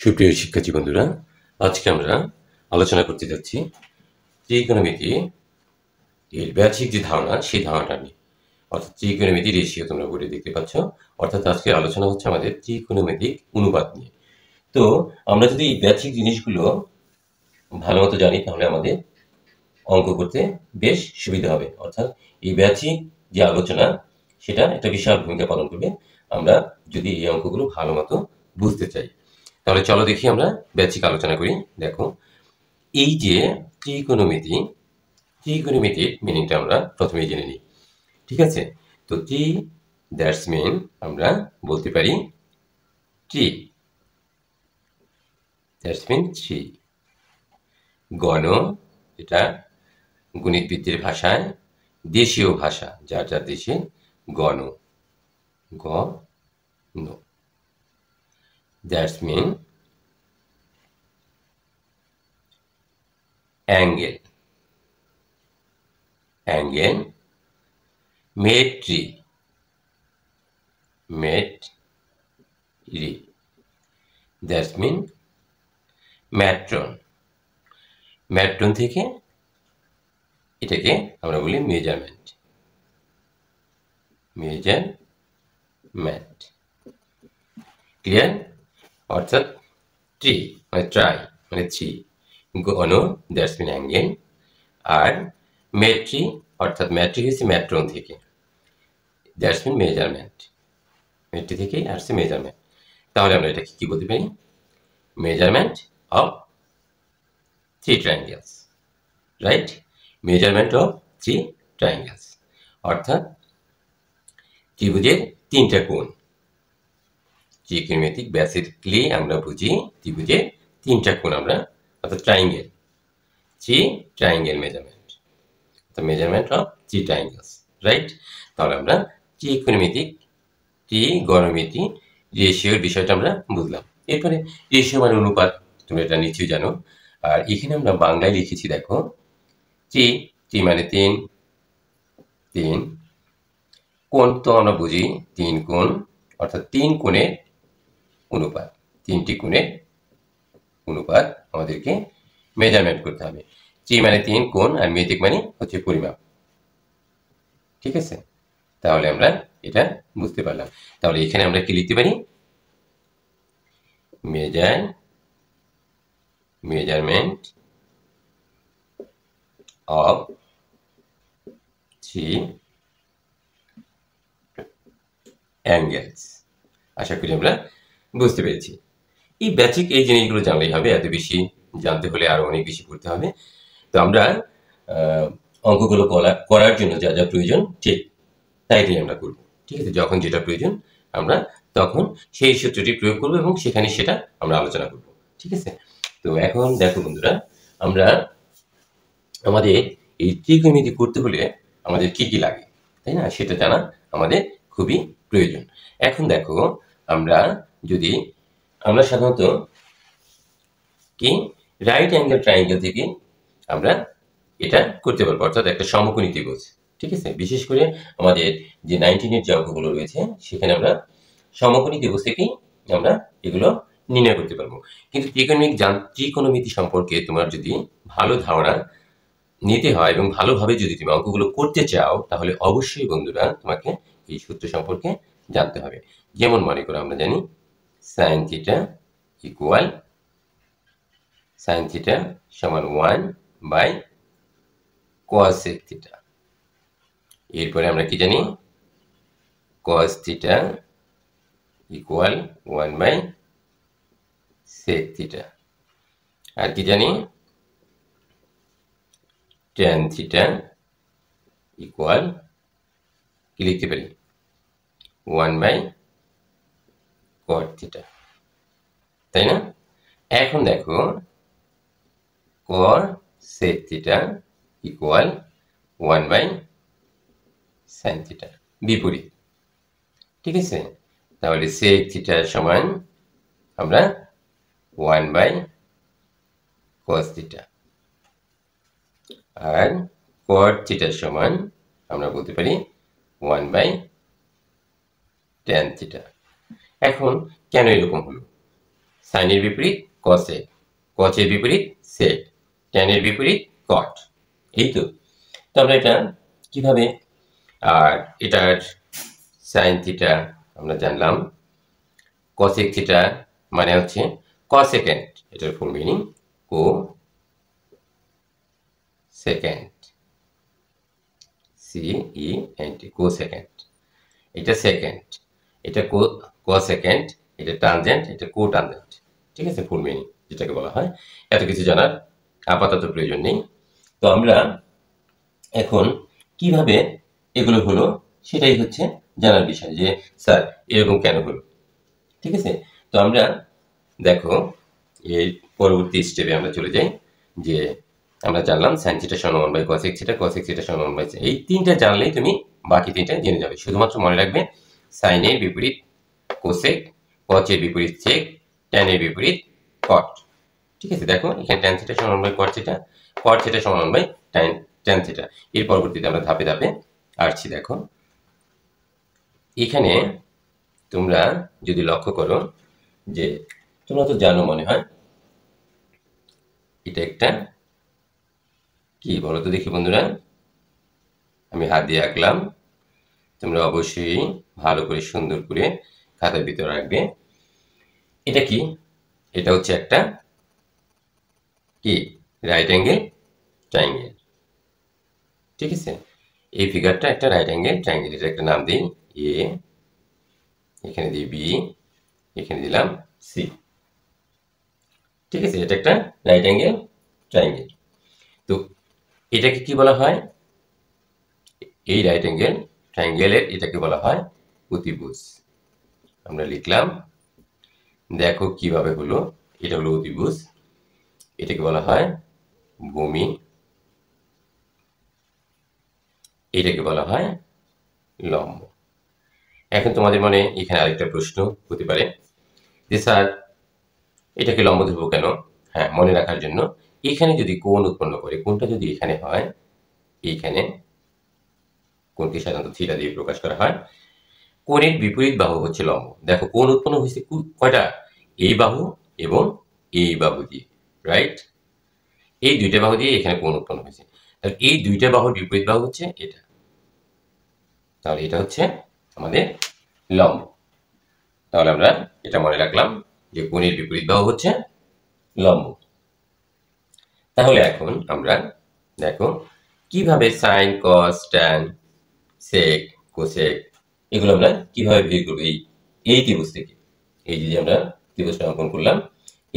সুপ্রিয় শিক্ষার্থী বন্ধুরা, আজকে আমরা আলোচনা করতে যাচ্ছি ত্রিকোণমিতি এর ব্যাচিক যে ধারণা সেই ধারণাটা নিয়ে। অর্থাৎ ত্রিকোণমিতি রেশিও তোমরা বোর্ডে দেখতে পাচ্ছ। অর্থাৎ আজকে আলোচনা হচ্ছে আমাদের ত্রিকোণমিতিক অনুপাত নিয়ে। তো আমরা যদি এই ব্যাচিক জিনিসগুলো ভালো মতো জানি তাহলে আমাদের অঙ্ক করতে বেশ সুবিধা হবে। অর্থাৎ এই ব্যাচিক যে আলোচনা সেটা একটা বিশাল ভূমিকা পালন করবে আমরা যদি এই অঙ্কগুলো ভালো মতো বুঝতে চাই। তাহলে চলো দেখি আমরা ব্যাচিক আলোচনা করি। দেখো, এই যে ত্রিকোণমিতির মিনিংটা আমরা প্রথমেই জেনে নিই। ঠিক আছে? তো দ্যাটস মিন আমরা বলতে পারি ট্রি, দ্যাটস মিন থ্রি। গণ, এটা গণিতবিদদের ভাষায় দেশীয় ভাষা, যার যার দেশে গণ, গ ন। That's mean angle, angle. Metry, metry. That's mean metron, metron থেকে এটাকে আমরা বলি মেজারমেন্ট, মেজারমেন্ট। ক্লিয়ার? অর্থাৎ ট্রি মানে ট্রাই মানে three, gon that's mean angle, আর মেট্রি অর্থাৎ ম্যাট্রি হচ্ছে ম্যাট্রন থেকে, দ্যাটস মিন মেজারমেন্ট, মেট্রি থেকেই আসছে মেজারমেন্ট। তাহলে আমরা এটাকে কি বলতে পারি? Measurement of three triangles, right? Measurement of three triangles অর্থাৎ ত্রিভুজের তিনটা কোণ। ত্রিকোণমিতিক বেসিক্যালি আমরা বুঝি ত্রিভুজের তিনটা কোণ আমরা, অর্থাৎ ট্রায়াঙ্গেল, থ্রি ট্রায়াঙ্গেল মেজারমেন্ট, অর্থাৎ measurement of three triangles, right? তাহলে আমরা ত্রিকোণমিতিক ত্রিগণমিতি রেশিওর বিষয়টা আমরা বুঝলাম। এরপরে রেশিও মানে অনুপাত, তুমি এটা নিশ্চয়ই জানো। আর এখানে আমরা বাংলায় লিখেছি, দেখো, ত্রি মানে তিন, তিন কোণ তো আমরা বুঝি তিন কোণ, অর্থাৎ তিন কোণের অনুপাত, তিনটি কোণের অনুপাত আমাদেরকে মেজারমেন্ট করতে হবে। ত্রি মানে তিন কোণ, আর মেতিক মানে হচ্ছে পরিমাপ। ঠিক আছে? তাহলে আমরা এটা বুঝতে পারলাম। তাহলে এখানে আমরা কি লিখতে পারি? Measurement of three angles. আশা করি আমরা বুঝতে পেরেছি। এই বেসিক এই জিনিসগুলো জানলেই হবে, এত বেশি জানতে হলে আরো অনেক বেশি পড়তে হবে। তো আমরা অঙ্কগুলো করার জন্য যা যা প্রয়োজন ঠিক তাই আমরা করব। ঠিক আছে? যখন যেটা প্রয়োজন আমরা তখন সেই সূত্রটি প্রয়োগ করব এবং সেখানে সেটা আমরা আলোচনা করব। ঠিক আছে? তো এখন দেখো বন্ধুরা, আমরা আমাদের এই ত্রিকোণমিতি করতে হলে আমাদের কি কি লাগে, তাই না? সেটা জানা আমাদের খুবই প্রয়োজন। এখন দেখো, আমরা সাধারণত কি রাইট অ্যাঙ্গেল ট্রায়াঙ্গেল থেকে আমরা এটা করতে পারবো, অর্থাৎ একটা সমকোণী ত্রিভুজ। ঠিক আছে? বিশেষ করে আমাদের যে 19-এর যে অঙ্কগুলো রয়েছে সেখানে আমরা সমকোণী ত্রিভুজ থেকেই আমরা এগুলো নির্ণয় করতে পারবো। কিন্তু ত্রিকোণমিতি সম্পর্কে তোমার যদি ভালো ধারণা নিতে হয় এবং ভালোভাবে যদি তুমি অঙ্কগুলো করতে চাও তাহলে অবশ্যই বন্ধুরা তোমাকে এই সূত্র সম্পর্কে জানতে হবে। যেমন মনে করো, আমরা জানি sine theta equal sin theta সমান 1/cos sec theta। এরপরে আমরা কি জানি? cos theta equal 1/sec theta। আর কি জানি? tan theta ইকুয়াল কি লিখতে পারি? 1/cot theta, তাই না? এখন দেখো, cos sec theta equal 1/sin theta, বিপরীত। ঠিক আছে? তাহলে sec theta সমান আমরা 1/cos theta, আর cot theta সমান আমরা বলতে পারি 1/tan theta। এখন কেন এরকম হলো? সাইনের বিপরীত কসেক, কচের বিপরীত সেক, ট্যানের বিপরীত কট। এই তো। তো আমরা এটা কিভাবে, আর এটার সাইন থিটা আমরা জানলাম, কসেক থিটা মানে হচ্ছে কসেকেন্ড, এটার ফুল মিনিং কো সেকেন্ড, CENT, কো সেকেন্ড। এটা সেকেন্ড, এটা কসেকেন্ড, এটা টানজেন্ট, এটা কো টানজেন্ট। ঠিক আছে, ফুল মিনিং যেটাকে বলা হয়। এত কিছু জানার আপাতত প্রয়োজন নেই। তো আমরা এখন কিভাবে এগুলো হলো সেটাই হচ্ছে জানার বিষয়, যে স্যার এরকম কেন হলো। ঠিক আছে, তো আমরা দেখো এই পরবর্তী স্টেপে আমরা চলে যাই, যে আমরা জানলাম সাইন থিটা সমান 1 by cosec theta, cosec theta সমান 1 বাই, এই তিনটা জানলেই তুমি বাকি তিনটা জেনে যাবে। শুধুমাত্র মনে রাখবে সাইনের বিপরীত কোসেক, কচের বিপরীত সেক, ট্যানের বিপরীত কট। ঠিক আছে, দেখো এখানে ট্যান থিটা সমান 1 by cot theta, cot theta সমান 1 বাই ট্যান থিটা। এর পরবর্তীতে আমরা ধাপে ধাপে আসছি। দেখো এখানে তোমরা যদি লক্ষ্য করো, যে তোমরা তো জানো মনে হয়, এটা একটা কি বলো তো দেখি বন্ধুরা, আমি হাত দিয়ে আঁকলাম, তোমরা অবশ্যই ভালো করে সুন্দর করে খাতার ভিতরে রাখবে। এটা কি? এটা হচ্ছে একটা কি রাইট অ্যাঙ্গেল ট্রায়াঙ্গেল। ঠিক আছে, এই ফিগারটা একটা রাইট অ্যাঙ্গেল ট্রায়াঙ্গেল। এটা একটা নাম দিই এ, এখানে দিই বি, এখানে দিলাম সি। ঠিক আছে, এটা একটা রাইট অ্যাঙ্গেল ট্রায়াঙ্গেল। তো এটাকে কি বলা হয়? এই রাইট অ্যাঙ্গেল ট্রায়াঙ্গেলের এটাকে বলা হয় অতিভুজ। আমরা লিখলাম, দেখো কিভাবে হলো। এটা হলো অতিভুজ, এটাকে বলা হয় ভূমি, এটাকে বলা হয় লম্ব। এখন তোমাদের মনে এখানে আরেকটা প্রশ্ন হতে পারে, যে স্যার এটাকে লম্ব ধরবো কেন? হ্যাঁ, মনে রাখার জন্য, এখানে যদি কোণ উৎপন্ন করে, কোণটা যদি এখানে হয়, এইখানে কোণকে সাধারণত থিটা দিয়ে প্রকাশ করা হয়, কোণের বিপরীত বাহু হচ্ছে লম্ব। দেখো কোণ উৎপন্ন হয়েছে কয়টা? এই বাহু এবং এই বাহু দিয়ে, রাইট? এই দুইটা বাহু দিয়ে এখানে কোণ উৎপন্ন হয়েছে। তাহলে এই দুইটা বাহুর বিপরীত বাহু হচ্ছে এটা। তাহলে এটা হচ্ছে আমাদের লম্ব। তাহলে আমরা এটা মনে রাখলাম যে কোণের বিপরীত বাহু হচ্ছে লম্ব। তাহলে এখন আমরা দেখো কিভাবে সাইন, কস, ট্যান, সেক, কোসেক এগুলো আমরা কিভাবে বের করবো। এই ত্রিভুজ থেকে, এই যে আমরা ত্রিভুজটা অঙ্কন করলাম,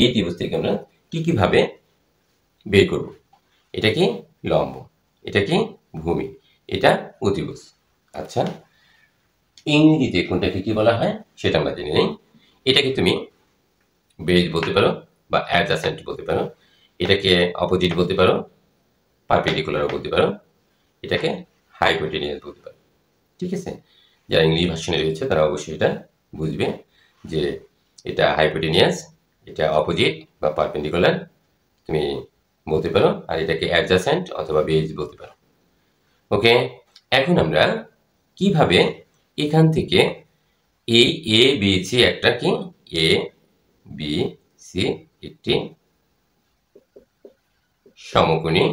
এই ত্রিভুজ থেকে আমরা কিভাবে বের করব। এটা কি লম্ব, এটা কি ভূমি, এটা অতিভুজ। আচ্ছা, ইংরেজিতে কোনটাকে কি বলা হয় সেটা আমরা জেনে নিই। এটাকে তুমি বেজ বলতে পারো বা অ্যাডজাসেন্ট বলতে পারো, এটাকে অপোজিট বলতে পারো, পারপেন্ডিকুলারও বলতে পারো, এটাকে হাইপোটেনিয়াস বলতে পারো। ঠিক আছে, যারা ইংলিশ ভার্সনে রয়েছে তারা অবশ্যই এটা বুঝবে, যে এটা হাইপোটেনিয়াস, এটা অপোজিট বা পারপেন্ডিকুলার তুমি বলতে পারো, আর এটাকে অ্যাডজাসেন্ট অথবা বেজ বলতে পারো। ওকে, এখন আমরা কিভাবে এখান থেকে এই এ বি সি একটা কি এ বি সি একটি সমকোণী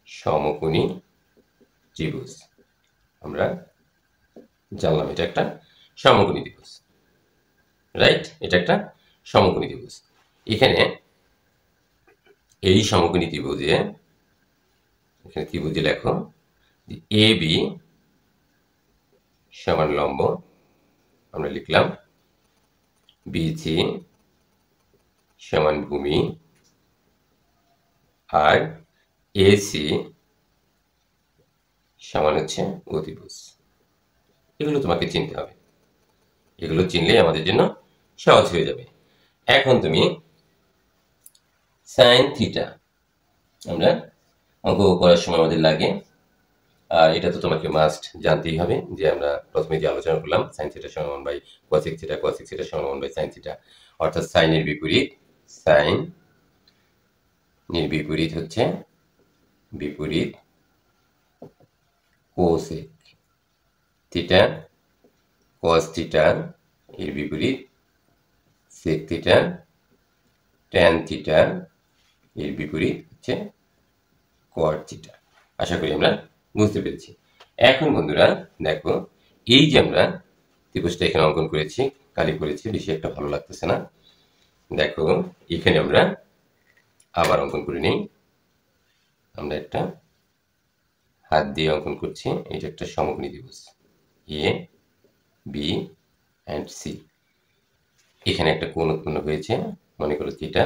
সমকোণী ত্রিভুজ আমরা জানলাম, এটা একটা সমকোণী ত্রিভুজ, রাইট? এটা একটা সমকোণী ত্রিভুজ। এখানে এই সমকোণী ত্রিভুজে, এখানে ত্রিভুজে লেখো এ বি সমান লম্ব, আমরা লিখলাম বিসি সমান ভূমি, আর এসি সমান হচ্ছে অতিভুজ। এগুলো তোমাকে চিনতে হবে, এগুলো চিনলেই আমাদের জন্য সহজ হয়ে যাবে। এখন তুমি সাইন থিটা, আমরা অঙ্ক করার সময় আমাদের লাগে, আর এটা তো তোমাকে মাস্ট জানতেই হবে, যে আমরা প্রথমে যে আলোচনা করলাম সাইন থিটা সমান 1 by cosec theta, cosec theta সমান 1 বাই সাইন থিটা, অর্থাৎ সাইনের বিপরীত সাইন, এর বিপরীত হচ্ছে বিপরীত কোসেক থিটা, কস থিটা এর বিপরীত সেক থিটা, ট্যান থিটা, এর বিপরীত হচ্ছে কট থিটা। আশা করি আমরা বুঝতে পেরেছি। এখন বন্ধুরা দেখো, এই যে আমরা ত্রিভুজটা এখানে অঙ্কন করেছি, কালি করেছি, বেশি একটা ভালো লাগতেছে না। দেখো এখানে আমরা আবার অঙ্কন করে নিই। আমরা একটা হাত দিয়ে অঙ্কন করছি। এটা একটা সমকোণী ত্রিভুজ, এ বি অ্যান্ড সি। এখানে একটা কোণ উৎপন্ন হয়েছে, মনে করো থিটা,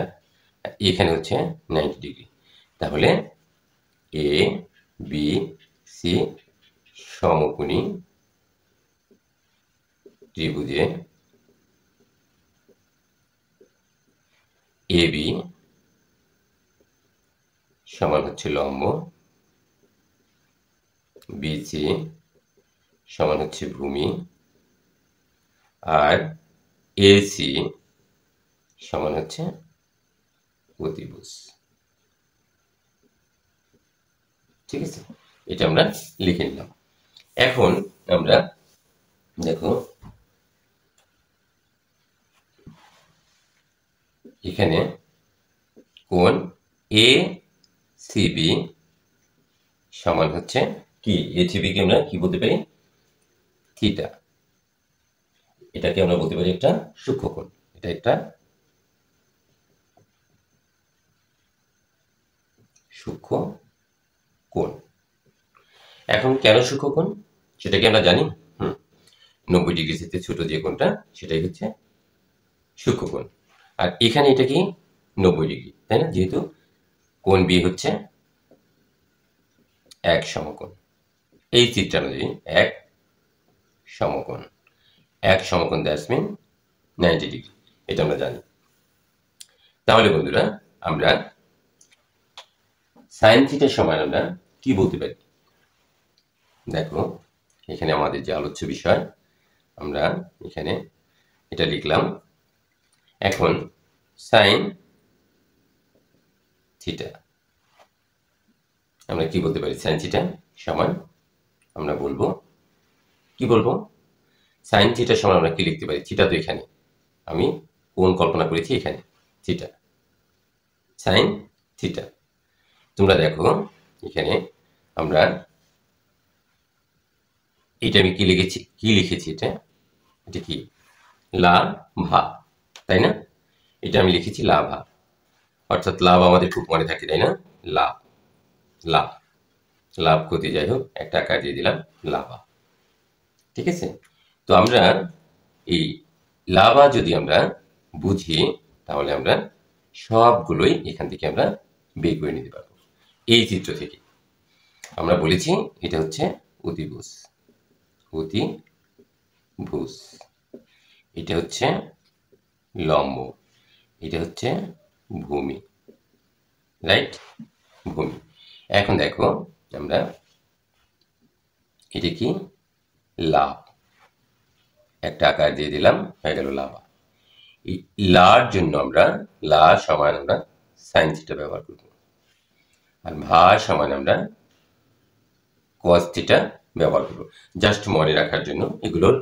এখানে হচ্ছে 90 ডিগ্রি। তাহলে এ বি সি সমকোণী ত্রিভুজে এ বি সমান হচ্ছে লম্ব, বিসি সমান হচ্ছে ভূমি, আর এসি সমান হচ্ছে অতিভুজ। ঠিক আছে, এটা আমরা লিখে নিলাম। এখন আমরা দেখো এখানে কোণ এ সিবি সমান হচ্ছে কি, এ সিবিকে আমরা কি বলতে পারি, থিটা। এটাকে আমরা বলতে পারি একটা সূক্ষ্মকোণ, এটা একটা সূক্ষ্ম কোণ। এখন কেন সূক্ষ্মকোণ সেটা কি আমরা জানি? 90 ডিগ্রি থেকে ছোট যে কোণটা সেটাই হচ্ছে সূক্ষ্মকোণ। আর এখানে এটা কি 90 ডিগ্রি, তাই না? যেহেতু কোণ বি হচ্ছে এক সমকোণ, এই চিত্র অনুযায়ী এক সমকোণ, এক সমকোণ দ্যাটস মিন 90 ডিগ্রি, এটা আমরা জানি। তাহলে বন্ধুরা আমরা সাইন থিটার সমান আমরা কি বলতে পারি? দেখো এখানে আমাদের যে আলোচ্য বিষয়, আমরা এখানে এটা লিখলাম। এখন সাইন থিটা আমরা কি বলতে পারি? সাইন থিটা সমান আমরা বলবো, কি বলবো, সাইন থিটা সমান আমরা কি লিখতে পারি? থিটা তো এখানে, আমি কোণ কল্পনা করেছি এখানে, থিটা, সাইন থিটা। তোমরা দেখো এখানে আমরা এটা আমি কি লিখেছি, এটা এটা কি, লাভা, তাই না? এটা আমি লিখেছি লাভা, অর্থাৎ লাভ আমাদের খুব মনে থাকে, তাই না? লাভ, লাভ, লাভ ক্ষতি যাই হোক একটা আকার দিয়ে দিলাম লাভা। ঠিক আছে, তো আমরা এই লাভা যদি আমরা বুঝি তাহলে আমরা সবগুলোই এখান থেকে আমরা বের করে নিতে পারবো। এই চিত্র থেকে আমরা বলেছি এটা হচ্ছে অতিভুজ, অতিভুজ, এটা হচ্ছে লম্ব, এটা হচ্ছে ভূমি, রাইট, ভূমি। এখন দেখো আমরা এটা কি, লাভ, একটা আকার দিয়ে দিলাম, হয়ে গেল লাভা। এই লার জন্য আমরা লা সমান আমরা সাইন থিটা ব্যবহার করব, আর ভা সমান আমরা কস থিটা ব্যবহার করব। জাস্ট মনে রাখার জন্য, এগুলোর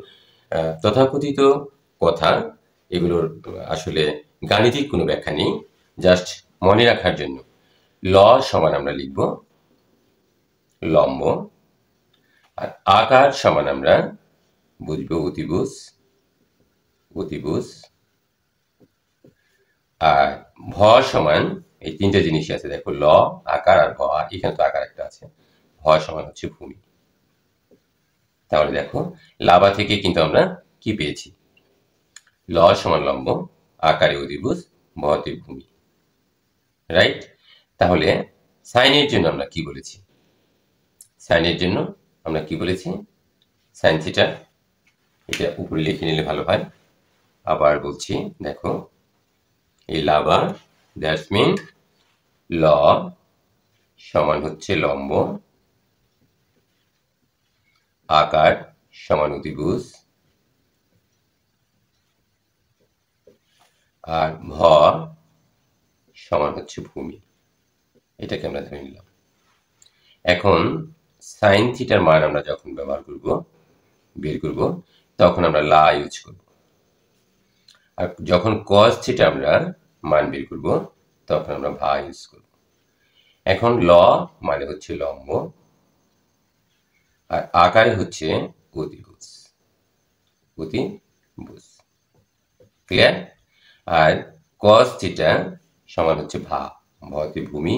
তথাকথিত কথা, এগুলোর আসলে গাণিতিক কোনো ব্যাখ্যা নেই, জাস্ট মনে রাখার জন্য। ল সমান আমরা লিখব লম্ব, আর আকার সমান আমরা বুঝব অতিভুজ, অতিভুজ, আর ভ সমান এই তিনটা জিনিসই আছে, দেখো ল, আকার আর ভ, আর এখানে তো আকার একটা আছে, ভ সমান হচ্ছে ভূমি। তাহলে দেখো লাভা থেকে কিন্তু আমরা কি পেয়েছি, ল সমান লম্ব, আকারে অতিভুজ, ভতে ভূমি, রাইট। তাহলে সাইনের জন্য আমরা কি বলেছি, সাইনের জন্য আমরা কি বলেছি, সাইন থিটা, এটা উপরে লিখে নিলে ভালো হয়। আবার বলছি, দেখো এই লাভা দ্যাটস মিন ল সমান হচ্ছে লম্ব, আকার সমান অতিভুজ, আর ভ সমান হচ্ছে ভূমি, এটাকে আমরা ধরে নিলাম। এখন সাইন থিটার মান আমরা যখন ব্যবহার করব, বের করব, তখন আমরা লা ইউজ করব। আর যখন cos থিটা আমরা মান বের করব তখন আমরা ভা ইউজ করব। এখন ল মানে হচ্ছে লম্ব, আর আকারে হচ্ছে অতিভুজ। অতিভুজ ক্লিয়ার। আর cos থিটা সমান হচ্ছে ভা, ভতে ভূমি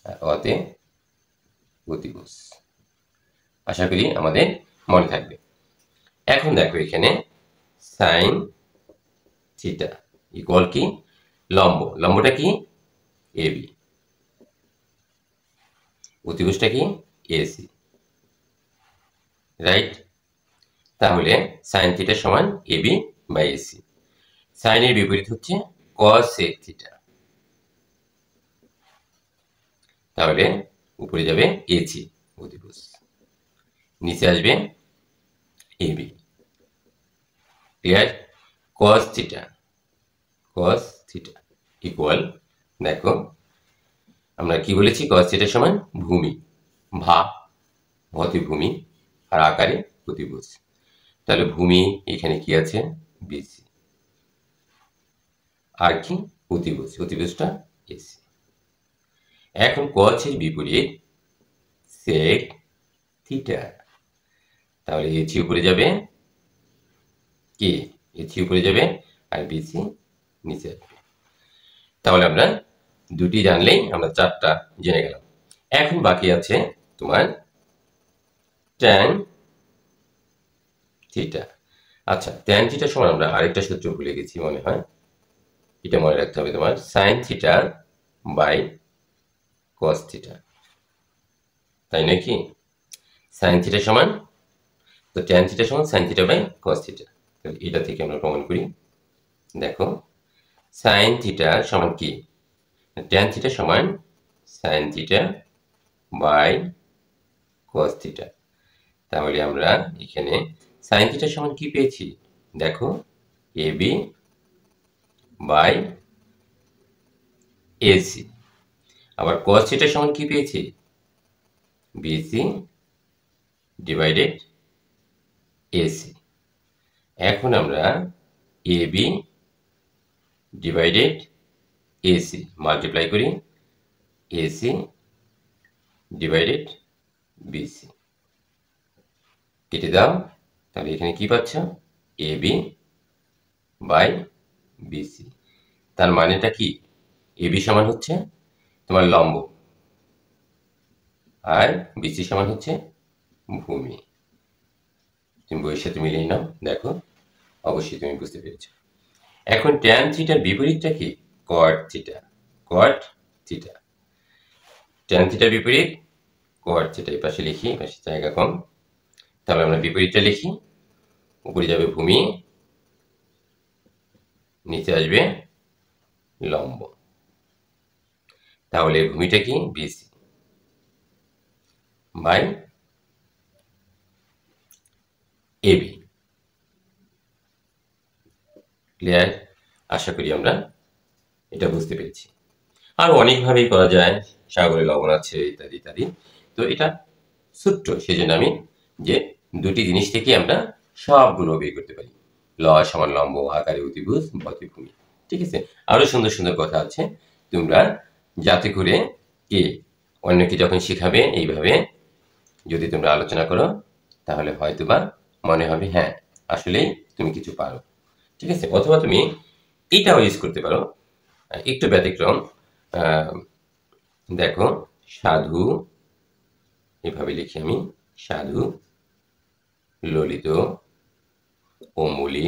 আর অতে অতিভুজ। আশা করি আমাদের মনে থাকবে। এখন দেখো এখানে সাইন থিটা ইকুয়াল কি লম্ব, লম্বটা কি এবি, অতিভুজটা কি এসি, রাইট। তাহলে সাইন থিটা সমান এবি বাই এসি। সাইনের বিপরীত হচ্ছে কসেক থিটা, তাহলে উপরে যাবে এসি অতিভুজ, নিচে আসবে AB. Clear. Cos theta equal, দেখো আমরা কি বলেছি, কস থিটা সমান ভূমি, ভা ভতে ভূমি আর আকারে অতিভুজ। তাহলে ভূমি এখানে কি আছে বিসি, আর কি অতিভুজ, অতিভুজটা এসি। এখন কসের বিপরীত সেক থিটা, তাহলে এসি উপরে যাবে কি, এসি উপরে যাবে আর বিসি নিচে আসবে। তাহলে আমরা দুটি জানলেই আমরা চারটা জেনে গেলাম। এখন বাকি আছে তোমার ট্যান থিটা। আচ্ছা, ট্যান থিটা সমান আমরা আরেকটা সূত্র ভুলে গেছি মনে হয়, এটা মনে রাখতে হবে তোমার, sine theta by cos theta, তাই নাকি? সাইন থিটা সমান, তো ট্যান থিটা সমান sine theta by cos theta. তাহলে এটা থেকে আমরা প্রমাণ করি। দেখো সাইন থিটা সমান কি, ট্যান থিটা সমান sine theta by cos theta. তাহলে আমরা এখানে সাইন থিটা সমান কি পেয়েছি, দেখো এবি বাই এসি। আবার কস থিটা সমান কি পেয়েছি, বিসি ডিভাইডেড এসি। এখন আমরা এবি ডিভাইডেড এসি মাল্টিপ্লাই করি, এসি ডিভাইডেড বিসি কেটে দাও। তাহলে এখানে কি পাচ্ছ, এবি বাই বিসি। তার মানেটা কি, এবি সমান হচ্ছে তোমার লম্ব আর বিসি সমান হচ্ছে ভূমি। তুমি বইয়ের সাথে মিলিয়ে নাও, দেখো অবশ্যই তুমি বুঝতে পেরেছো। এখন ট্যান থিটার বিপরীতটা কি, কট থিটা। কট থিটা, ট্যান থিটার বিপরীত কট থিটা। এই পাশে লিখি, এই পাশে জায়গা কম, তাহলে আমরা বিপরীতটা লিখি। উপরে যাবে ভূমি, নিচে আসবে লম্ব, তাহলে ভূমিটা কি বিসি বাই এবি। ক্লিয়ার। আশা করি আমরা এটা বুঝতে পেরেছি। আর অনেকভাবেই করা যায়, সাগরে লবণ আছে ইত্যাদি ইত্যাদি। তো এটা সূত্র, সেজন্য আমি যে দুটি জিনিস থেকে আমরা সবগুলো বের করতে পারি, ল সমান লম্ব, আকারে অতিভুজ, বতে ভূমি। ঠিক আছে, আরো সুন্দর সুন্দর কথা আছে, তোমরা যাতে করে কি অন্যকে যখন শেখাবে এইভাবে যদি তোমরা আলোচনা করো, তাহলে হয়তোবা মনে হবে হ্যাঁ আসলেই তুমি কিছু পারো। ঠিক আছে, অথবা তুমি এটাও ইউজ করতে পারো, একটু ব্যতিক্রম। দেখো সাধু, এভাবে লিখি আমি, সাধু ললিত অম্বুলি,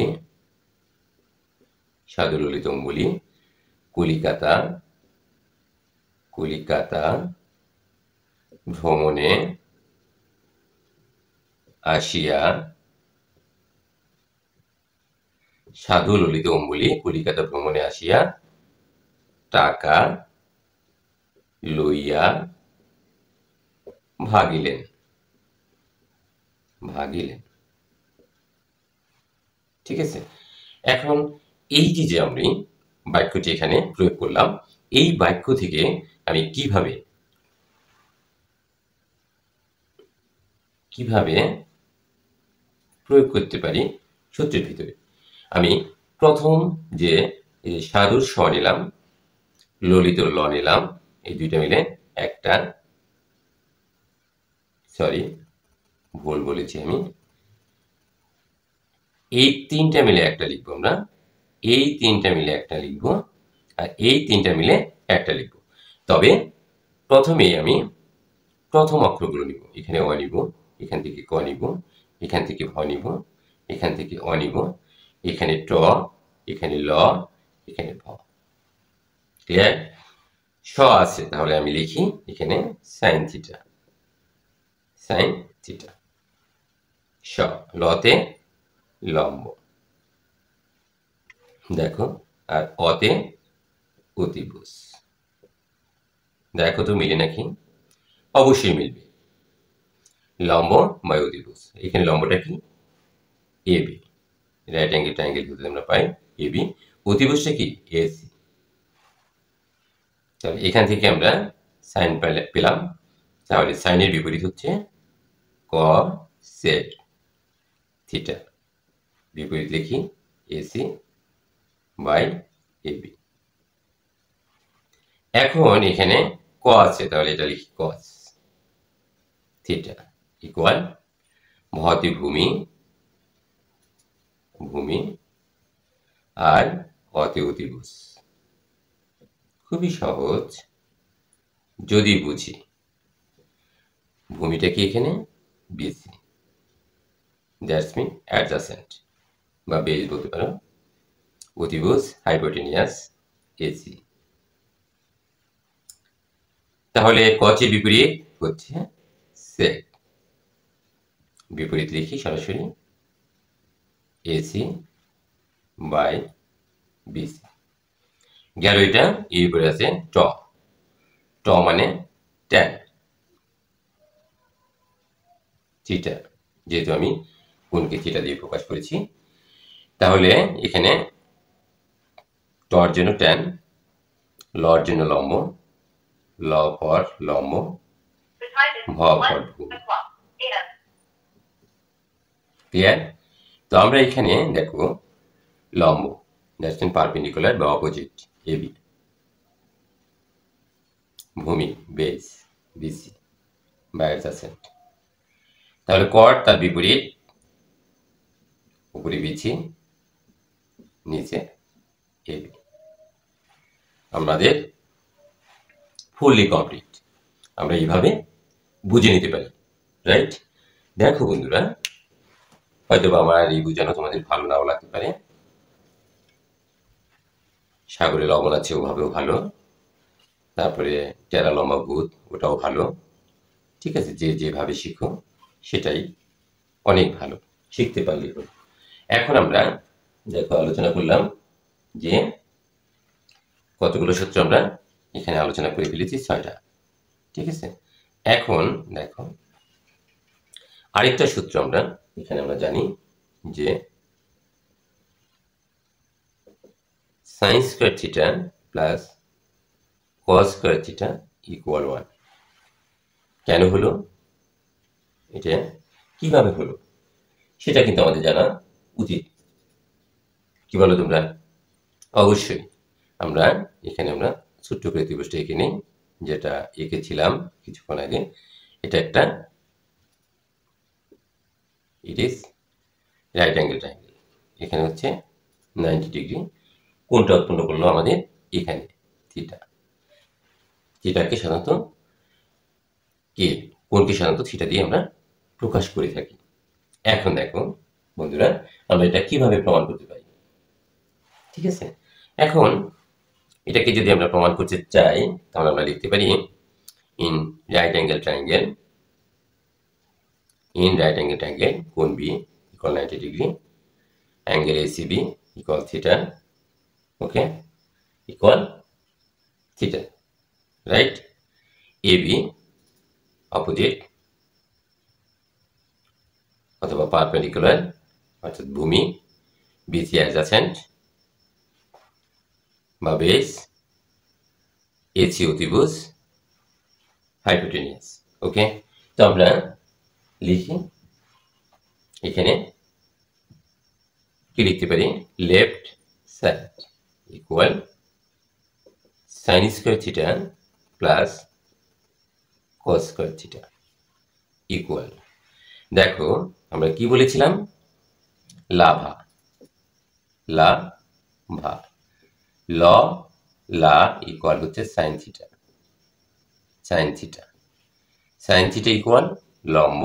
সাধু ললিত অম্বুলি কলিকাতা ভ্রমণে আসিয়া, সাধু ললিত অম্বুলি কলিকাতা ভ্রমণে আসিয়া টাকা লইয়া ভাগিলেন। ঠিক আছে, এখন এই যে আমি বাক্যটি এখানে প্রয়োগ করলাম, এই বাক্য থেকে আমি কিভাবে প্রয়োগ করতে পারি সূত্রের ভিতরে, আমি প্রথম যে সাধুর স নিলাম, ললিত ল নিলাম, এই দুইটা মিলে একটা, সরি ভুল বলেছি আমি, এই তিনটা মিলে একটা লিখবো আমরা, এই তিনটা মিলে একটা লিখবো, আর এই তিনটা মিলে একটা লিখবো। তবে প্রথমেই আমি প্রথম অক্ষরগুলো নিব। এখানে অ নিব, এখান থেকে ক নিব, এখান থেকে ভ নিব, এখান থেকে অ নিব, এখানে ট, এখানে ল, এখানে ভ। ক্লিয়ার? স আছে, তাহলে আমি লিখি এখানে সাইন থিটা, সাইন থিটা। স, লতে লম্ব, দেখো, আর অতে অতিভুজ। দেখো তো মিলে নাকি? অবশ্যই মিলবে। লম্ব বা অতিভুজ, এখানে লম্বটা কি? এবি, রাইট অ্যাঙ্গেল ট্রায়াঙ্গেল যদি আমরা পাই এবি, অতিভুজটা কি? এসি। তাহলে এখান থেকে আমরা সাইন পেলাম, তাহলে সাইনের বিপরীত হচ্ছে কসেক থিটা। বিপরীত লিখি এসি বাই এবি। এখন এখানে ক আছে, তাহলে এটা লিখি কস থিটা ইকুয়াল ভতে ভূমি, ভূমি আর অতে অতিভুজ। খুবই সহজ যদি বুঝি। ভূমিটা কি এখানে? বিসি, দ্যাটস মিন অ্যাডজাসেন্ট বা বেস বলতে পারো। অতিভুজ হাইপোটেনিয়াস এসি। তাহলে কচের বিপরীত হচ্ছে সেক। বিপরীত লিখি সরাসরি এসি বাই বিসি। গেল এটা। এরপরে আছে ট। ট মানে ট্যান থিটা, যেহেতু আমি কোণকে থিটা দিয়ে প্রকাশ করেছি, তাহলে এখানে টর জন্য ট্যান, লর জন্য লম্ব, ল ফর লম্ব, ভ ফর ভূমি। ক্লিয়ার? তো আমরা এখানে দেখো লম্ব, দ্যাটস মিন পারপেন্ডিকুলার বা অপোজিট এবি, ভূমি বেস বিসি বা অ্যাডজাসেন্ট। তাহলে কট তার বিপরীত, উপরে বিসি, নিচে এবি। আমাদের ফুললি কমপ্লিট। আমরা এইভাবে বুঝে নিতে পারি, রাইট? দেখো বন্ধুরা, হয়তো আমার এই বোঝানো তোমাদের ভালো নাও লাগতে পারে। সাগরে লবণ আছে ওভাবেও ভালো, তারপরে টেরা লম্বা ভূত ওটাও ভালো। ঠিক আছে, যে যেভাবে শিখো সেটাই অনেক ভালো, শিখতে পারলেই হলো। এখন আমরা দেখো আলোচনা করলাম যে কতগুলো সূত্র আমরা এখানে আলোচনা করে ফেলেছি, 6টা। ঠিক আছে, এখন দেখো আরেকটা সূত্র আমরা এখানে আমরা জানি যে sign square theta plus cos square theta equal 1। কেন হলো এটা, কিভাবে হলো সেটা কিন্তু আমাদের জানা উচিত। কি বলো তোমরা? অবশ্যই। আমরা এখানে আমরা ছোট্ট করে ত্রিভুজটা এঁকে নিই, যেটা এঁকেছিলাম কিছুক্ষণ আগে। এটা একটা, it is right angle triangle. এখানে হচ্ছে 90 ডিগ্রি। কোণটা উৎপন্ন করলো আমাদের এখানে থিটা। থিটাকে সাধারণত কোণকে সাধারণত থিটা দিয়ে আমরা প্রকাশ করে থাকি। এখন দেখো বন্ধুরা, আমরা এটা কিভাবে প্রমাণ করতে পারি। ঠিক আছে, এখন এটাকে যদি আমরা প্রমাণ করতে চাই, তাহলে আমরা লিখতে পারি in right angle triangle, in right angle triangle কোণ B equal 90 degree, angle ACB equal theta, okay, equal theta, right? AB opposite অথবা perpendicular অর্থাৎ ভূমি, BC adjacent বা বেস, AC অতিভুজ, hypotenuse, ওকে। তো আমরা লিখি এখানে কি লিখতে পারি, left side equal sine square theta plus cos square theta equal, দেখো আমরা কি বলেছিলাম, লাভা লাভা ল লা ইকুয়াল হচ্ছে sine theta, sine theta sine theta equal লম্ব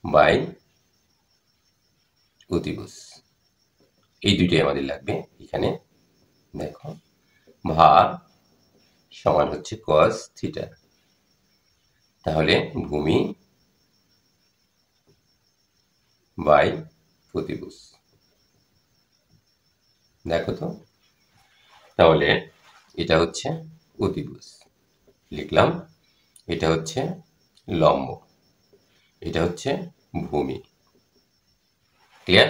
বাই অতিভুজ, এই দুইটাই আমাদের লাগবে এখানে। দেখো ভার সমান হচ্ছে কস থিটা, তাহলে ভূমি বাই প্রতিভুজ। দেখো তো, তাহলে এটা হচ্ছে অতিভুজ লিখলাম, এটা হচ্ছে লম্ব, এটা হচ্ছে ভূমি। ক্লিয়ার?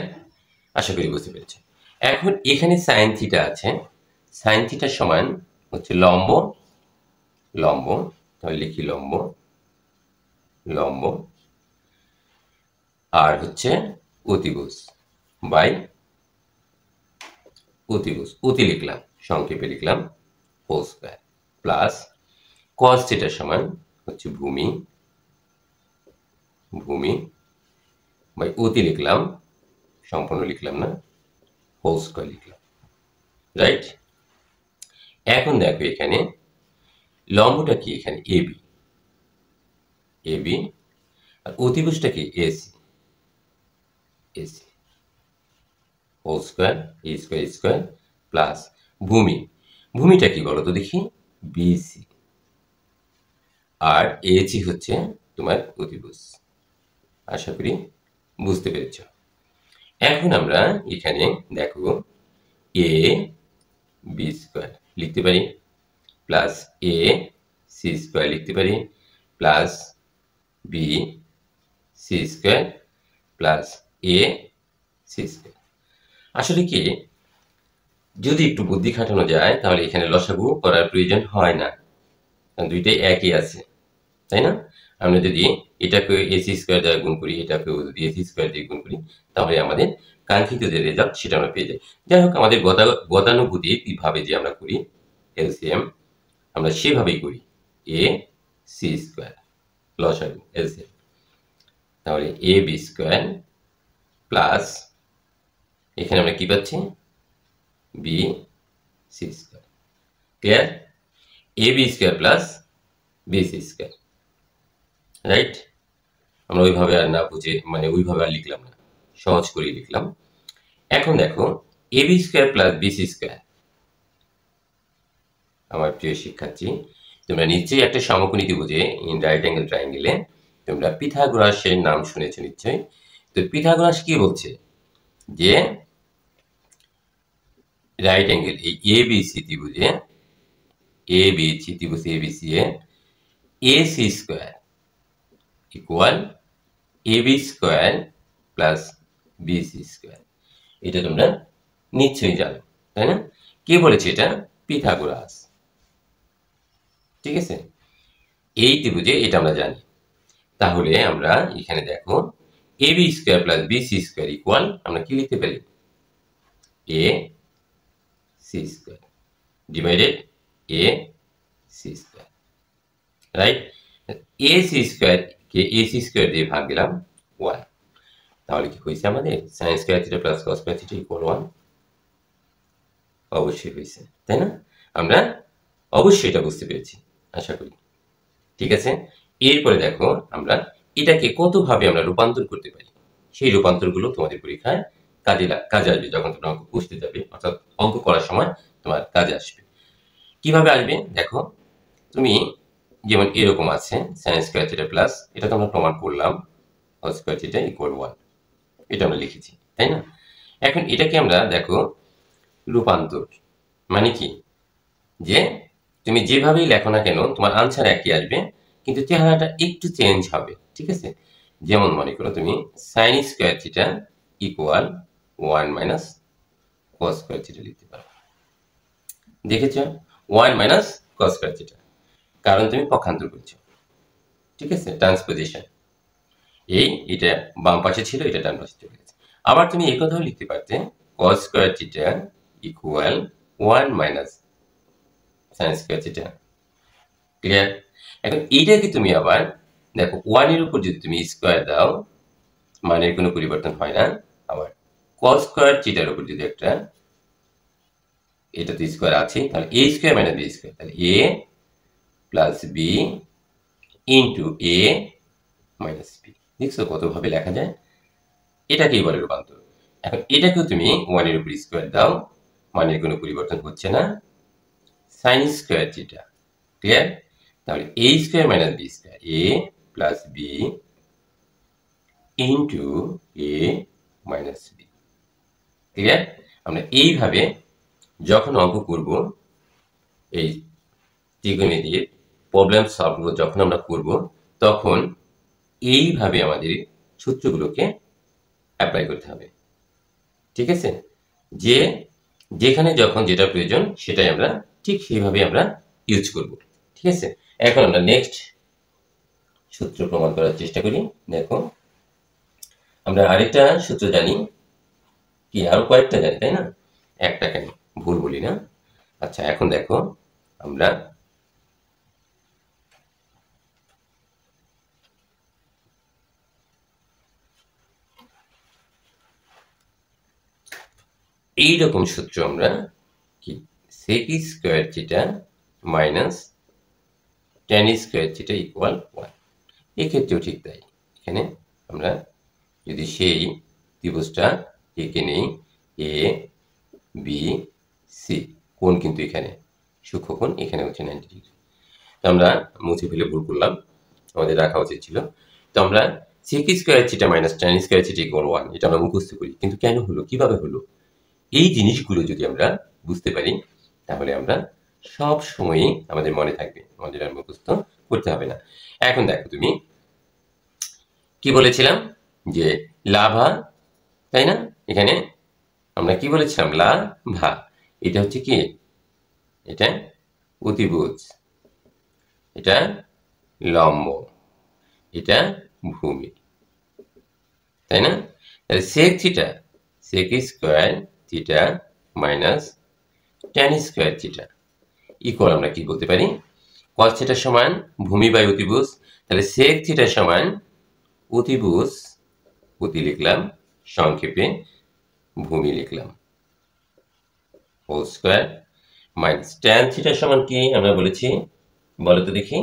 আশা করি বুঝতে পেরেছি। এখন এখানে সাইন থিটা আছে, সাইন থিটার সমান হচ্ছে লম্ব, লম্ব তাহলে লিখি লম্ব, লম্ব আর হচ্ছে অতিভুজ বাই অতিভুজ, অতি লিখলাম, সংক্ষেপে লিখলাম হোল স্কয়ার প্লাস কস থিটার সমান হচ্ছে ভূমি, ভূমি বাই অতি লিখলাম, সম্পূর্ণ লিখলাম না, হোল স্কয়ার লিখলাম। রাইট? এখন দেখো এখানে লম্বটা কি, এখানে এবি, এবি আর অতিভুজটা কি এসি, এসি হোল স্কয়ার এ স্কয়ার স্কয়ার প্লাস ভূমি, ভূমিটা কি বলো তো দেখি, বিসি আর এসি হচ্ছে তোমার অতিভুজ। আশা করি বুঝতে পেরেছ। এখন আমরা এখানে দেখো এ বি স্কয়ার লিখতে পারি প্লাস এ সি স্কয়ার লিখতে পারি plus B C square plus A C square. আসলে কি, যদি একটু বুদ্ধি খাটানো যায় তাহলে এখানে লসাগু করার প্রয়োজন হয় না, দুইটাই একই আছে, তাই না? আমরা যদি এটাকে এসি স্কয়ার দ্বারা গুণ করি, এটাকেও যদি এসি স্কয়ার দিয়ে গুণ করি, তাহলে আমাদের কাঙ্ক্ষিত যে রেজাল্ট সেটা আমরা পেয়ে যাই। যাই হোক, আমাদের গতানুগতিকভাবে যে আমরা করি এলসিএম, আমরা সেভাবেই করি, এ সি স্কয়ার লসাগু এলসিএম, তাহলে এ বি স্কয়ার প্লাস এখানে আমরা কি পাচ্ছি, B C square. Clear? A B square plus B C square. Right? আমরা ওইভাবে আর না বুঝে, মানে ওইভাবে আর লিখলাম না, সহজ করে লিখলাম। এখন দেখো A B square plus B C square, আমার প্রিয় শিক্ষার্থী, তোমরা নিশ্চয়ই একটা সমকোণী ত্রিভুজে ইন রাইট অ্যাঙ্গেল ট্রায়াঙ্গেলে তোমরা পিথাগোরাসের নাম শুনেছো নিশ্চয়ই। তো পিথাগোরাস কি বলছে, যে রাইট অ্যাঙ্গেল এই এ বি সি ত্রিভুজে, এ বি সি ত্রিভুজ A B C A A C square equal A B square plus B C square. এটা তোমরা নিশ্চয়ই জানো, তাই না? কে বলেছে এটা? পিথাগোরাস। ঠিক আছে, এই ত্রিভুজে এটা আমরা জানি। তাহলে আমরা এখানে দেখো A B square plus B C square equal আমরা কি লিখতে পারি, A C square divided A C square. Right? A C square কে এ সি স্কয়ার দিয়ে ভাগ দিলাম 1, তাহলে কি হয়েছে আমাদের sine square theta plus cos square theta equal 1? অবশ্যই হয়েছে, তাই না? আমরা অবশ্যই এটা বুঝতে পেরেছি আশা করি। ঠিক আছে, এরপরে দেখো আমরা এটাকে কতভাবে আমরা রূপান্তর করতে পারি, সেই রূপান্তরগুলো তোমাদের পরীক্ষায় কাজে আসবে, যখন তোমরা অঙ্ক বুঝতে যাবে, অর্থাৎ অঙ্ক করার সময় তোমার কাজে আসবে। কিভাবে আসবে দেখো, তুমি যেমন এরকম আছে সাইন স্কয়ার থিটা প্লাস, এটা তো আমরা প্রমাণ করলাম, কস স্কয়ার থিটা ইকুয়াল 1, এটা আমরা লিখেছি, তাই না? এখন এটাকে আমরা দেখো রূপান্তর মানে কি, যে তুমি যেভাবেই লেখো না কেন তোমার আনসার একই আসবে, কিন্তু চেহারাটা একটু চেঞ্জ হবে। ঠিক আছে, যেমন মনে করো তুমি sign square theta equal 1 minus cos square theta লিখতে পারো। দেখেছ, 1 মাইনাস কস স্কয়ার থিটা, কারণ তুমি পক্ষান্তর করছো। ঠিক আছে, ট্রান্সপোজিশন, এটা বাম পাশে ছিল, এটা ডান পাশে চলে গেছে। আবার তুমি এই কথাও লিখতে পারতে cos square theta equal 1 minus sin square theta. Clear? এখন এইটাকে তুমি আবার দেখো 1 এর উপর যদি তুমি স্কয়ার দাও মানের কোনো পরিবর্তন হয় না। আবার cos স্কয়ার থিটার উপর যদি একটা এটা তো স্কয়ার আছে তাহলে a square minus b square তাহলে a plus b into a minus b। দেখছো কতভাবে লেখা যায়? এটাকেই বলে রূপান্তর। এখন এটাকেও তুমি 1 এর উপর স্কয়ার দাও মানের কোনো পরিবর্তন হচ্ছে না sin স্কয়ার থিটা। ক্লিয়ার? তাহলে a square minus b square a plus b into a minus b। Clear? আমরা এইভাবে যখন অঙ্ক করব এই ত্রিকোণমিতির প্রবলেম সলভ যখন আমরা করব তখন এইভাবে আমাদের সূত্রগুলোকে অ্যাপ্লাই করতে হবে। ঠিক আছে? যে যেখানে যখন যেটা প্রয়োজন সেটাই আমরা ঠিক সেইভাবে আমরা ইউজ করব। ঠিক আছে? এখন আমরা নেক্সট সূত্র প্রমাণ করার চেষ্টা করি। দেখো আমরা আরেকটা সূত্র জানি, কি আরো কয়েকটা জানি তাই না? একটা কেন, ভুল বলি না। আচ্ছা এখন দেখো আমরা এইরকম সূত্র আমরা কি sec square theta minus tan square theta equal 1। এক্ষেত্রেও ঠিক তাই। এখানে আমরা যদি সেই ত্রিভুজটা এঁকে নেই এ বি সি, কোণ কিন্তু এখানে সূক্ষ্মকোণ, এখানে হচ্ছে 90 ডিগ্রি। তো আমরা মুছে ফেলে ভুল করলাম, আমাদের রাখা উচিত ছিল। তো আমরা sec square theta minus tan square theta equal 1 এটা আমরা মুখস্থ করি, কিন্তু কেন হলো, কিভাবে হলো, এই জিনিসগুলো যদি আমরা বুঝতে পারি তাহলে আমরা সব সময়ই আমাদের মনে থাকবে, আমাদের আর মুখস্থ করতে হবে না। এখন দেখো তুমি কি বলেছিলাম যে লাভা, তাই না? এখানে আমরা কি বলেছিলাম লাভা, এটা হচ্ছে কি, এটা অতিভুজ, এটা লম্ব, এটা ভূমি, তাই না? তাহলে sec theta sec square theta minus tan square theta equal আমরা কি বলতে পারি cos থিটা সমান ভূমি বাই অতিভুজ। তাহলে sec থিটা সমান অতিভুজ, অতি লিখলাম সংক্ষেপে, ভূমি লিখলাম whole square minus tan theta সমান কি আমরা বলেছি বলো তো দেখি,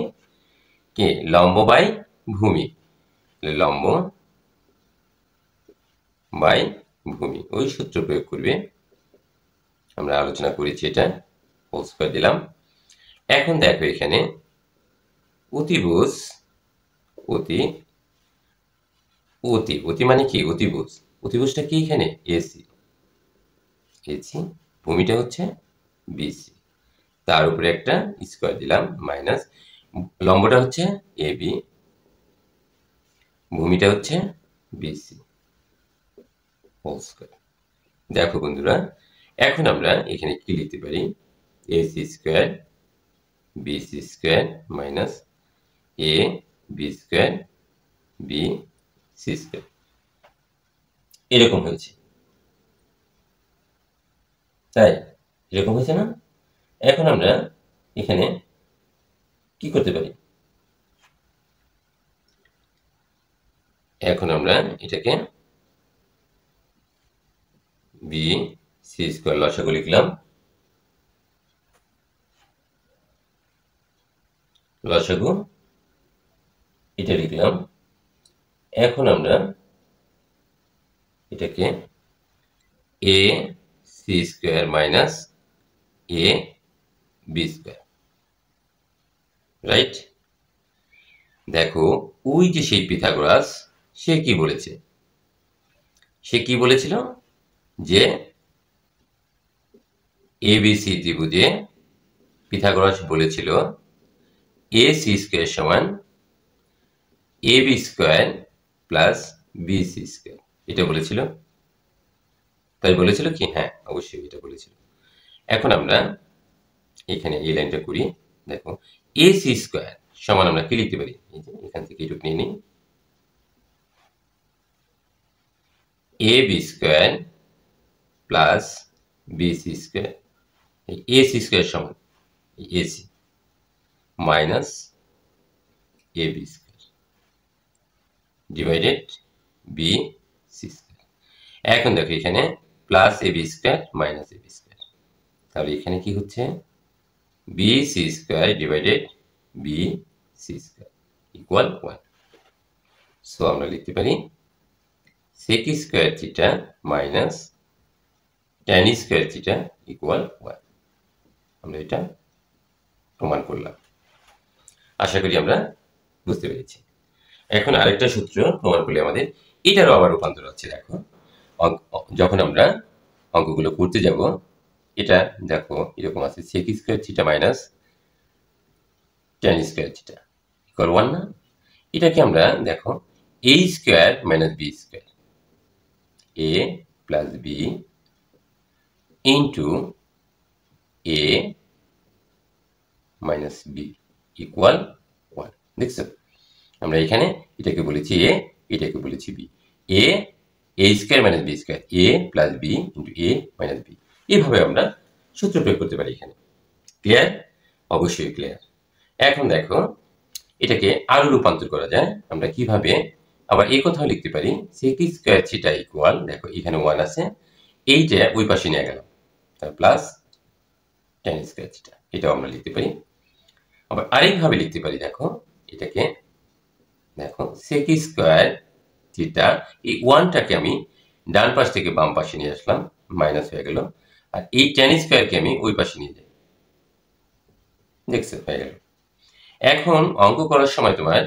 কি লম্ব বাই ভূমি, লম্ব বাই ভূমি, ওই সূত্র প্রয়োগ করবে, আমরা আলোচনা করেছি, এটা হোল স্কয়ার দিলাম। এখন দেখো এখানে অতিভুজ, অতি অতি অতি মানে কি অতিভুজ, অতিভুজটা কি এখানে এসি, এসি ভূমিটা হচ্ছে বিসি, তার উপরে একটা স্কয়ার দিলাম মাইনাস লম্বটা হচ্ছে এবি, ভূমিটা হচ্ছে বিসি হোল স্কয়ার। দেখো বন্ধুরা এখন আমরা এখানে কি লিখতে পারি, AC square BC square minus A B square B C square, এরকম হয়েছে, তাই এরকম হয়েছে না? এখন আমরা এখানে কি করতে পারি, এখন আমরা এটাকে বি সি স্কয়ার লসাগু লিখলাম, লসাগু এটা লিখলাম। এখন আমরা এটাকে A C square minus A B square, right? দেখো ওই যে সেই পিথাগোরাস সে কি বলেছে, সে কি বলেছিল যে এবিসি ত্রিভুজে পিথাগোরাস বলেছিল এ সি স্কয়ার সমান A B square plus B C square, এটা বলেছিল, তাই বলেছিল কি? হ্যাঁ অবশ্যই এটা বলেছিল। এখন আমরা এখানে এই লাইনটা করি, দেখো এ সি স্কয়ার সমান আমরা কি লিখতে পারি, এই যে এখান থেকে এটুকু নিয়ে নিই, A B square plus B C square, A C square সমান A C minus A B square divided B C square. এখন দেখো এখানে plus A B square minus A B square, তাহলে এখানে কি হচ্ছে B C square divided B C square equal 1। So আমরা লিখতে পারি sec square theta minus tan square theta equal 1। আমরা এটা প্রমাণ করলাম, আশা করি আমরা বুঝতে পেরেছি। এখন আরেকটা সূত্র প্রমাণ করলে আমাদের এটারও আবার রূপান্তর হচ্ছে। দেখো যখন আমরা অঙ্কগুলো করতে যাব, এটা দেখো এরকম আছে sec square theta minus tan square theta equal 1 না? এটাকে আমরা দেখো a square minus B square, a plus B into a minus B equal 1। দেখছো আমরা এখানে এটাকে বলেছি a, এটাকে বলেছি b, a square minus B square, a plus B into a minus B, এইভাবে আমরা সূত্র প্রয়োগ করতে পারি এখানে। ক্লিয়ার? অবশ্যই ক্লিয়ার। এখন দেখো এটাকে আরো রূপান্তর করা যায়। আমরা কিভাবে আবার এই কথাও লিখতে পারি sec স্কোয়ার থিটা ইকুয়াল, দেখো এখানে 1 আছে, এইটা ওই পাশে নিয়ে গেলাম, তার প্লাস tan স্কোয়ার থিটা, এটাও আমরা লিখতে পারি। আবার আরেকভাবে লিখতে পারি, দেখো এটাকে দেখো sec স্কোয়ার থিটা, এই 1টাকে আমি ডান পাশ থেকে বাম পাশে নিয়ে আসলাম, মাইনাস হয়ে গেল, আর এই tan স্কোয়ারকে আমি ওই পাশে নিয়ে যাই। দেখছো হয়ে গেল। এখন অঙ্ক করার সময় তোমার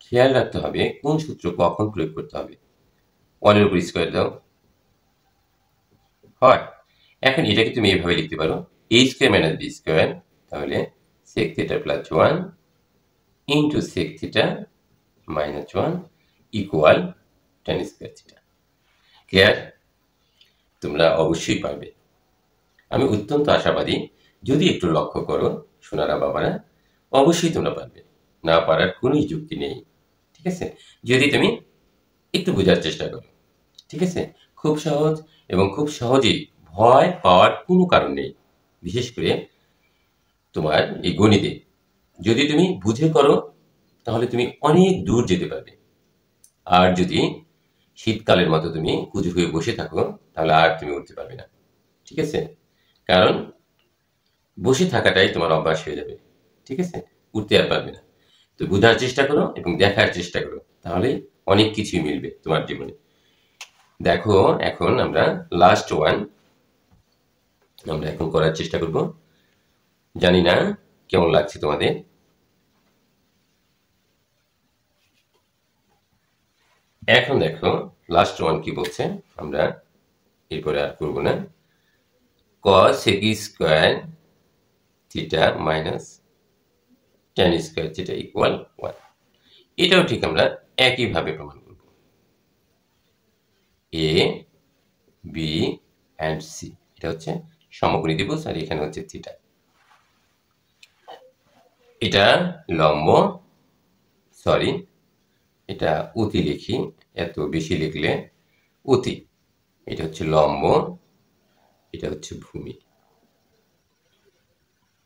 খেয়াল রাখতে হবে কোন সূত্র কখন প্রয়োগ করতে হবে। 1 এর উপর স্কোয়ার দাও হয়। এখন এটাকে তুমি এইভাবে লিখতে পারো a square minus B square, তাহলে sec theta plus 1 into sec theta minus 1 equal tan square theta. Clear? তোমরা অবশ্যই পারবে, আমি অত্যন্ত আশাবাদী। যদি একটু লক্ষ্য করো সোনারা বাবারা, অবশ্যই তোমরা পারবে, না পারার কোনো যুক্তি নেই। ঠিক আছে? যদি তুমি একটু বোঝার চেষ্টা করো। ঠিক আছে? খুব সহজ এবং খুব সহজেই, ভয় পাওয়ার কোনো কারণ নেই। বিশেষ করে তোমার এই গণিতে যদি তুমি বুঝে করো তাহলে তুমি অনেক দূর যেতে পারবে। আর যদি শীতকালের মতো তুমি কুঁজো হয়ে বসে থাকো তাহলে আর তুমি উঠতে পারবে না। ঠিক আছে? কারণ বসে থাকাটাই তোমার অভ্যাস হয়ে যাবে। ঠিক আছে? উঠতে আর পারবে না। তো বোঝার চেষ্টা করো এবং দেখার চেষ্টা করো, তাহলেই অনেক কিছুই মিলবে তোমার জীবনে। দেখো এখন আমরা লাস্ট ওয়ান আমরা এখন করার চেষ্টা করব। জানি না কেমন লাগছে তোমাদের। এখন দেখো লাস্ট ওয়ান কি বলছে, আমরা এরপরে আর করব না। cos sec square theta minus tan square theta equal 1। এটাও ঠিক আমরা একইভাবে প্রমাণ করব। a b and c, এটা হচ্ছে সমকোণী ত্রিভুজ আর এখানে হচ্ছে থিটা। এটা লম্ব, সরি এটা অতি লিখি, এত বেশি লিখলে অতি। এটা হচ্ছে লম্ব, এটা হচ্ছে ভূমি।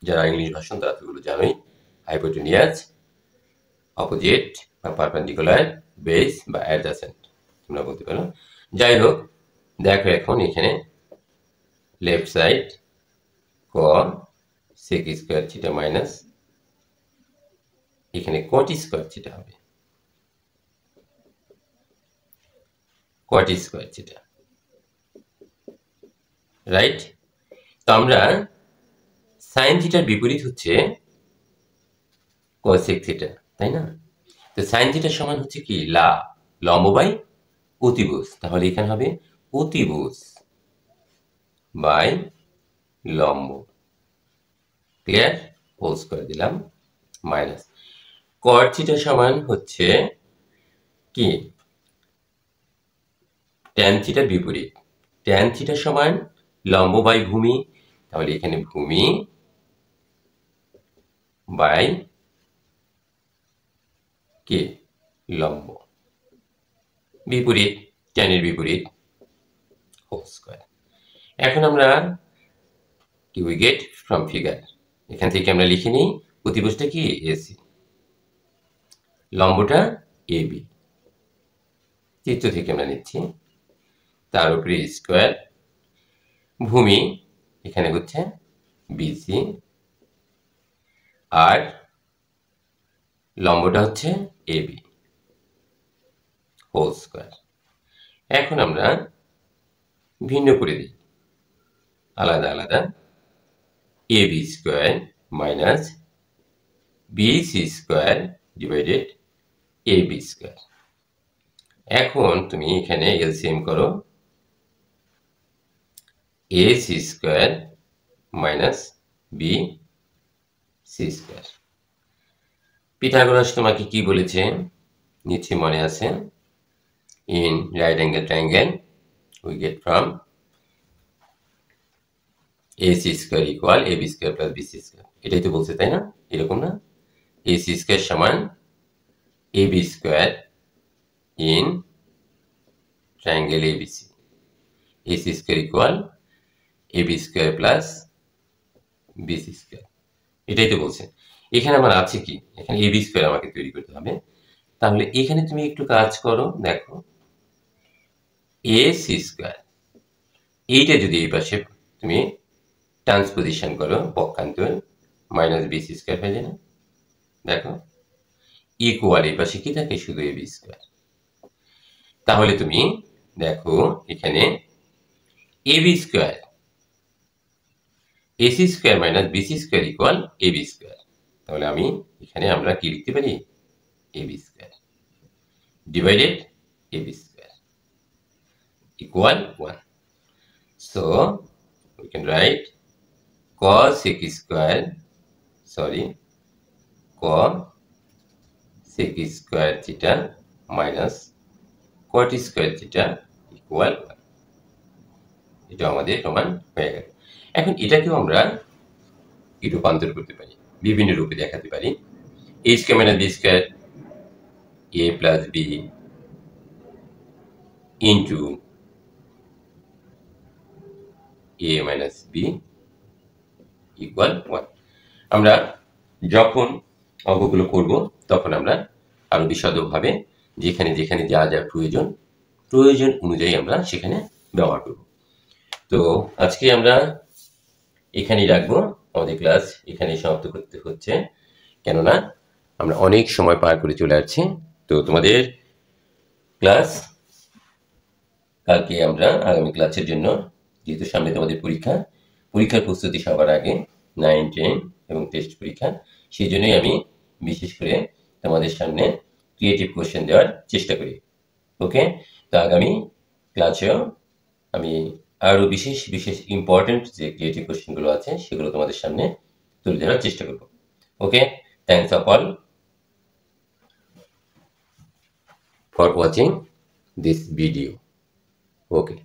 যারা ইংলিশ ভাষণ তারা তো জানোই, হাইপোটেনিয়াস, অপোজিট বা পারপেন্ডিকুলার, বেস বা অ্যাডজাসেন্ট তোমরা বলতে পারো। যাই হোক, দেখো এখন এখানে left side cos sec square theta minus এখানে cot স্কয়ার থিটা হবে, cot স্কয়ার থিটা, রাইট? তো আমরা সাইন থিটার বিপরীত হচ্ছে cosec থিটা, তাই না? তো সাইন থিটার সমান হচ্ছে কি লম্ব বাই অতিভুজ, তাহলে এখানে হবে অতিভুজ বাই লম্ব। ক্লিয়ার? হোল স্কয়ার দিলাম মাইনাস cot থিটা সমান হচ্ছে কি tan থিটার বিপরীত, tan থিটা সমান লম্ব বাই ভূমি, তাহলে এখানে ভূমি বাই কে লম্ব, বিপরীত, tan এর বিপরীত হোল স্কোয়ার। এখন আমরা কি উই গেট ফ্রম ফিগার, এখান থেকে আমরা লিখে নিই প্রতিভুজটা কি এসি, লম্বটা এবি, চিত্র থেকে আমরা নিচ্ছি, তার উপরে স্কোয়ার, ভূমি এখানে হচ্ছে বিসি, আর লম্বটা হচ্ছে এবি হোল স্কোয়ার। এখন আমরা ভিন্ন করে দিই, আলাদা আলাদা, AB square minus BC square divided AB square. এখন তুমি এখানে এলসিএম করো, A C square minus B C square. Pythagoras তোমাকে কি বলেছে নিচে মনে আছে, in right angle triangle we get from A C square equal A B square plus B C square. এটাই তো বলছে, তাই না? এরকম না, এ সি স্কোয়ার সমান A B square in triangle A B C, A C square equal A B square plus B C square, এটাই তো বলছে। এখানে আমার আছে কি, এখানে এ বি স্কোয়ার আমাকে তৈরি করতে হবে। তাহলে এখানে তুমি একটু কাজ করো, দেখো এ সি স্কোয়ার, এইটা যদি এই পাশে তুমি ট্রান্সপোজিশন করো পক্ষান্তর, মাইনাস বি সি স্কোয়ার হয়ে যায় না? দেখো ইকুয়াল এই পাশে কি থাকে, শুধু এ বি স্কোয়ার। তাহলে তুমি দেখো এখানে A B square, A C square minus B C square equal A B square. তাহলে আমি এখানে আমরা কি লিখতে পারি, A B square divided A B square equal 1. So we can write cos sec square, cos sec square theta minus cot square theta equal 1. এটা আমাদের সমান হয়ে গেল। এখন এটাকেও আমরা রূপান্তর করতে পারি, বিভিন্ন রূপে দেখাতে পারি। a square minus b square a plus b into a minus b equal 1। আমরা যখন অঙ্কগুলো করব তখন আমরা আরো বিশদভাবে যেখানে যেখানে যা যা প্রয়োজন অনুযায়ী আমরা সেখানে ব্যবহার করব। তো আজকে আমরা এখানেই রাখবো, আমাদের ক্লাস এখানেই সমাপ্ত করতে হচ্ছে, কেননা আমরা অনেক সময় পার করে চলে আসছি। তো তোমাদের ক্লাস কালকে আমরা আগামী ক্লাসের জন্য, যেহেতু সামনে তোমাদের পরীক্ষার প্রস্তুতি সবার আগে 9, 10 এবং টেস্ট পরীক্ষা, সেই জন্যই আমি বিশেষ করে তোমাদের সামনে ক্রিয়েটিভ কোশ্চেন দেওয়ার চেষ্টা করি। ওকে, তো আগামী ক্লাসেও আমি আরো বিশেষ ইম্পর্টেন্ট যে ক্রিয়েটিভ কোশ্চেনগুলো আছে সেগুলো তোমাদের সামনে তুলে ধরার চেষ্টা করব। Okay, thanks all for watching this video. Okay.